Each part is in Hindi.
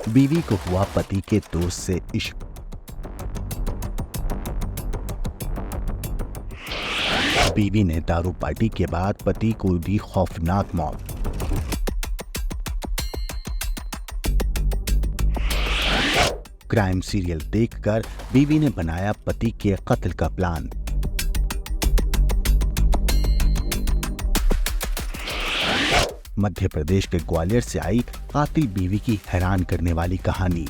बीवी को हुआ पति के दोस्त से इश्क। बीवी ने दारू पार्टी के बाद पति को दी खौफनाक मौत। क्राइम सीरियल देखकर बीवी ने बनाया पति के कत्ल का प्लान। मध्य प्रदेश के ग्वालियर से आई कातिल बीवी की हैरान करने वाली कहानी।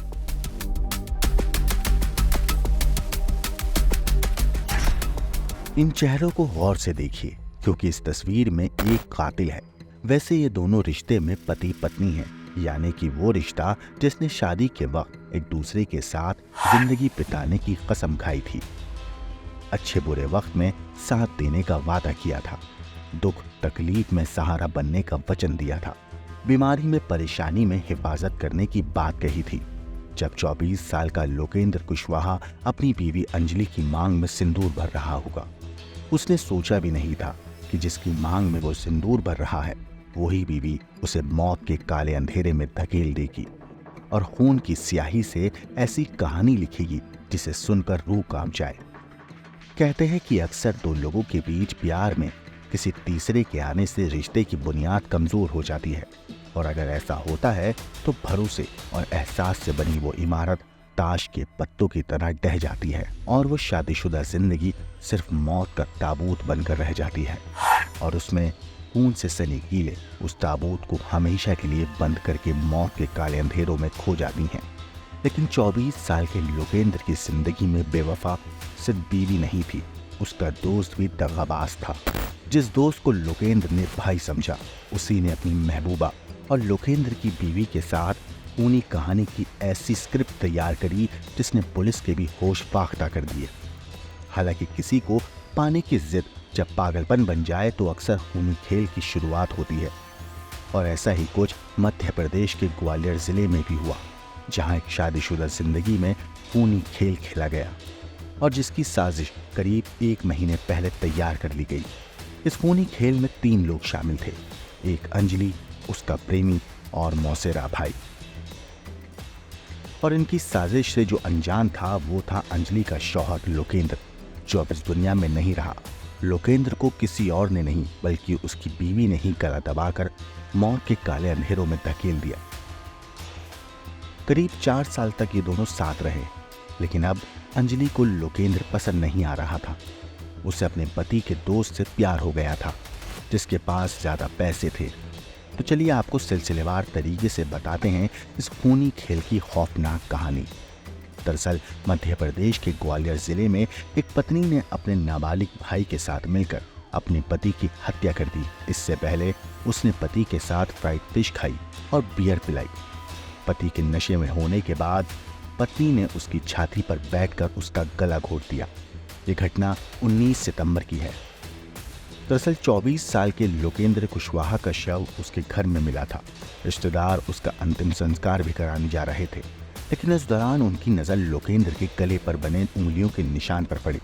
इन चेहरों को गौर से देखिए, क्योंकि इस तस्वीर में एक कातिल है। वैसे ये दोनों रिश्ते में पति पत्नी हैं, यानी कि वो रिश्ता जिसने शादी के वक्त एक दूसरे के साथ जिंदगी बिताने की कसम खाई थी, अच्छे बुरे वक्त में साथ देने का वादा किया था, दुख तकलीफ में सहारा बनने का वचन दिया था, बीमारी में परेशानी में हिफाजत करने की बात कही थी। जब 24 साल का लोकेंद्र कुशवाहा अपनी बीवी अंजलि की मांग में सिंदूर भर रहा होगा, उसने सोचा भी नहीं था कि जिसकी मांग में वो सिंदूर भर रहा है वही बीवी उसे मौत के काले अंधेरे में धकेल देगी और खून की स्याही से ऐसी कहानी लिखेगी जिसे सुनकर रूह कांप जाए। कहते हैं कि अक्सर दो लोगों के बीच प्यार में किसी तीसरे के आने से रिश्ते की बुनियाद कमजोर हो जाती है, और अगर ऐसा होता है तो भरोसे और एहसास से बनी वो इमारत ताश के पत्तों की तरह ढह जाती है और वो शादीशुदा जिंदगी सिर्फ मौत का ताबूत बनकर रह जाती है, और उसमें खून से सनी कीलें उस ताबूत को हमेशा के लिए बंद करके मौत के काले अंधेरों में खो जाती हैं। लेकिन 24 साल के लोकेंद्र की जिंदगी में बेवफा सिर्फ बीवी नहीं थी, उसका दोस्त भी दगाबाज था। जिस दोस्त को लोकेंद्र ने भाई समझा, उसी ने अपनी महबूबा और लोकेंद्र की बीवी के साथ खूनी कहानी की ऐसी स्क्रिप्ट तैयार करी जिसने पुलिस के भी होश फाख्ता कर दिए। हालांकि किसी को पाने की जिद जब पागलपन बन जाए तो अक्सर खूनी खेल की शुरुआत होती है, और ऐसा ही कुछ मध्य प्रदेश के ग्वालियर जिले में भी हुआ, जहां एक शादीशुदा जिंदगी में खूनी खेल खेला गया और जिसकी साजिश करीब 1 महीने पहले तैयार कर ली गई। इस खूनी खेल में 3 लोग शामिल थे, एक अंजलि, उसका प्रेमी और मौसेरा भाई। और इनकी साजिश से जो अनजान था वो था अंजलि का शौहर लोकेंद्र, जो अब इस दुनिया में नहीं रहा। लोकेंद्र को किसी और ने नहीं बल्कि उसकी बीवी ने ही गला दबाकर मौत के काले अंधेरों में धकेल दिया। करीब 4 साल तक ये दोनों साथ रहे, लेकिन अब अंजलि को लोकेंद्र पसंद नहीं आ रहा था। उसे अपने पति के दोस्त से प्यार हो गया था, जिसके पास ज्यादा पैसे थे। तो चलिए आपको सिलसिलेवार तरीके से बताते हैं इस खूनी खेल की खौफनाक कहानी। दरअसल मध्य प्रदेश के ग्वालियर जिले में एक पत्नी ने अपने नाबालिग भाई के साथ मिलकर अपने पति की हत्या कर दी। इससे पहले उसने पति के साथ फ्राइड फिश खाई और बियर पिलाई। पति के नशे में होने के बाद पत्नी ने उसकी छाती पर बैठकर उसका गला घोट दिया। ये घटना 19 सितंबर की है। दरअसल 24 साल के लोकेंद्र कुशवाहा का शव उसके घर में मिला था। रिश्तेदार उसका अंतिम संस्कार भी कराने जा रहे थे, लेकिन इस दौरान उनकी नजर लोकेंद्र के गले पर बने उंगलियों के निशान पर पड़ी,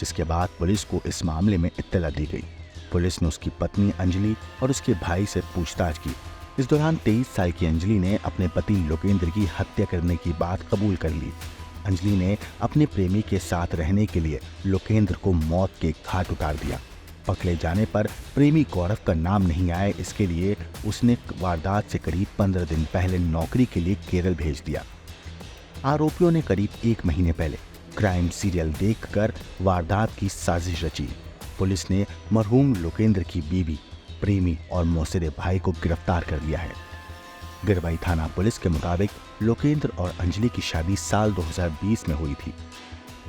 जिसके बाद पुलिस को इस मामले में इत्तला दी गई। पुलिस ने उसकी पत्नी अंजलि और उसके भाई से पूछताछ की। इस दौरान 23 साल की अंजलि ने अपने पति लोकेंद्र की हत्या करने की बात कबूल कर ली। अंजलि ने अपने प्रेमी के साथ रहने के लिए लोकेंद्र को मौत के घाट उतार दिया। पकड़े जाने पर प्रेमी गौरव का नाम नहीं आए, इसके लिए उसने वारदात से करीब 15 दिन पहले नौकरी के लिए केरल भेज दिया। आरोपियों ने करीब 1 महीने पहले क्राइम सीरियल देखकर वारदात की साजिश रची। पुलिस ने मरहूम लोकेंद्र की बीवी, प्रेमी और मौसेरे भाई को गिरफ्तार कर लिया है। गिरवाई थाना पुलिस के मुताबिक लोकेंद्र और अंजलि की शादी साल 2020 में हुई थी।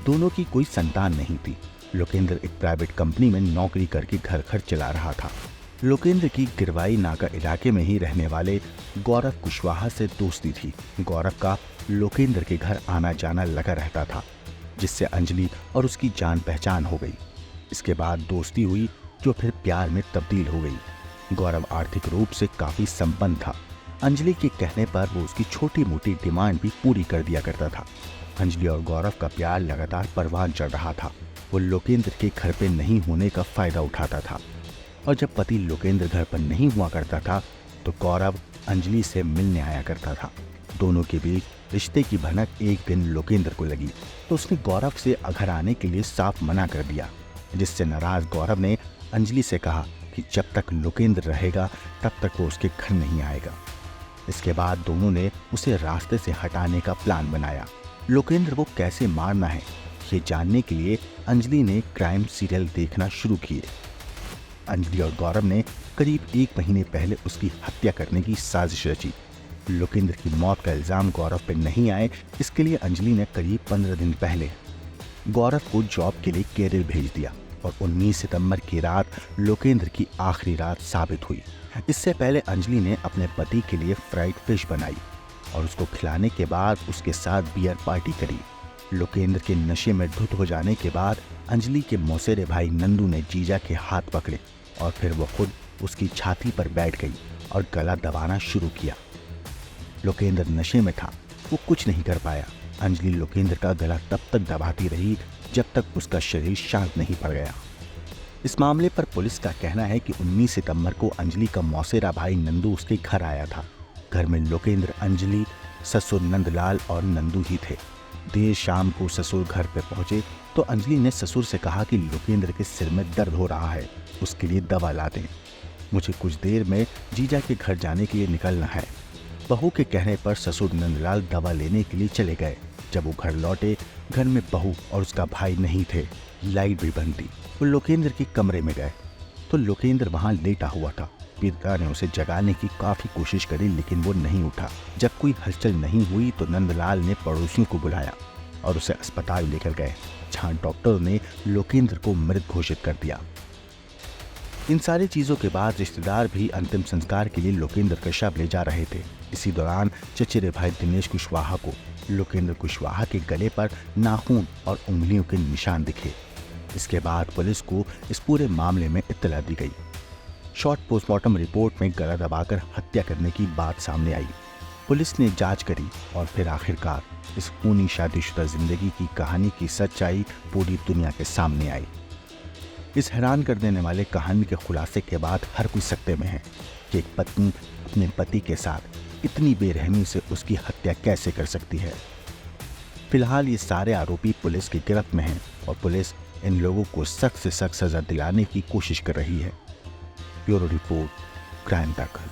दोनों की कोई संतान नहीं थी। लोकेंद्र एक प्राइवेट कंपनी में नौकरी करके घर खर्च चला रहा था। लोकेंद्र की गिरवाई नाका इलाके में ही रहने वाले गौरव कुशवाहा से दोस्ती थी। गौरव का लोकेंद्र के घर आना जाना लगा रहता था, जिससे अंजलि और उसकी जान पहचान हो गई। इसके बाद दोस्ती हुई, जो फिर प्यार में तब्दील हो गई। गौरव आर्थिक रूप से काफी संपन्न था। अंजलि के कहने पर वो उसकी छोटी मोटी डिमांड भी पूरी कर दिया करता था। अंजलि और गौरव का प्यार लगातार परवान चढ़ रहा था। वो लोकेंद्र के घर पे नहीं होने का फायदा उठाता था, और जब पति लोकेंद्र घर पर नहीं हुआ करता था तो गौरव अंजलि से मिलने आया करता था। दोनों के बीच रिश्ते की भनक एक दिन लोकेंद्र को लगी तो उसने गौरव से घर आने के लिए साफ मना कर दिया, जिससे नाराज गौरव ने अंजलि से कहा कि जब तक लोकेंद्र रहेगा तब तक वो उसके घर नहीं आएगा। इसके बाद दोनों ने उसे रास्ते से हटाने का प्लान बनाया। लोकेंद्र को कैसे मारना है ये जानने के लिए अंजलि ने क्राइम सीरियल देखना शुरू किए। अंजलि और गौरव ने करीब 1 महीने पहले उसकी हत्या करने की साजिश रची। लोकेंद्र की मौत का इल्जाम गौरव पर नहीं आए, इसके लिए अंजलि ने करीब 15 दिन पहले गौरव को जॉब के लिए केरल भेज दिया और 19 सितंबर की रात लोकेंद्र की आखिरी रात साबित हुई। इससे पहले अंजलि ने अपने पति के लिए फ्राइड फिश बनाई और उसको खिलाने के बाद उसके साथ बियर पार्टी करी। लोकेंद्र के नशे में धुत हो जाने के बाद अंजलि के मौसेरे भाई नंदू ने जीजा के हाथ पकड़े और फिर वो खुद उसकी छाती पर बैठ गई और गला दबाना शुरू किया। लोकेंद्र नशे में था, वो कुछ नहीं कर पाया। अंजलि लोकेंद्र का गला तब तक दबाती रही जब तक उसका शरीर शांत नहीं पड़ गया। इस मामले पर पुलिस का कहना है कि 19 सितंबर को अंजलि का मौसेरा भाई नंदू उसके घर आया था। घर में लोकेंद्र, अंजलि, ससुर नंदलाल और नंदू ही थे। देर शाम को ससुर घर पे पहुंचे तो अंजलि ने ससुर से कहा कि लोकेंद्र के सिर में दर्द हो रहा है, उसके लिए दवा ला दें। मुझे कुछ देर में जीजा के घर जाने के लिए निकलना है। बहू के कहने पर ससुर नंदलाल दवा लेने के लिए चले गए। जब वो घर लौटे, घर में बहू और उसका भाई नहीं थे, लाइट भी बंद थी। वो लोकेंद्र के कमरे में गए तो लोकेंद्र वहां लेटा हुआ था। पीड़िता ने उसे जगाने की काफी कोशिश करी लेकिन वो नहीं उठा। जब कोई हलचल नहीं हुई तो नंदलाल ने पड़ोसियों को बुलाया और उसे अस्पताल लेकर गए, जहां डॉक्टरों ने लोकेंद्र को मृत घोषित कर दिया। इन सारी चीजों के बाद रिश्तेदार भी अंतिम संस्कार के लिए लोकेंद्र का शव ले जा रहे थे। इसी दौरान चचेरे भाई दिनेश कुशवाहा को लोकेंद्र कुशवाहा के गले पर नाखून और उंगलियों के निशान दिखे। इसके बाद पुलिस को इस पूरे मामले में इत्तला दी गई। शॉर्ट पोस्टमार्टम रिपोर्ट में गला दबाकर हत्या करने की बात सामने आई। पुलिस ने जांच करी और फिर आखिरकार इस खूनी शादीशुदा जिंदगी की कहानी की सच्चाई पूरी दुनिया के सामने आई। इस हैरान कर देने वाले कहानी के खुलासे के बाद हर कोई सकते में है कि एक पत्नी अपने पति के साथ इतनी बेरहमी से उसकी हत्या कैसे कर सकती है। फिलहाल ये सारे आरोपी पुलिस की गिरफ्त में हैं और पुलिस इन लोगों को सख्त से सख्त सजा दिलाने की कोशिश कर रही है। Bureau report, crime petrol.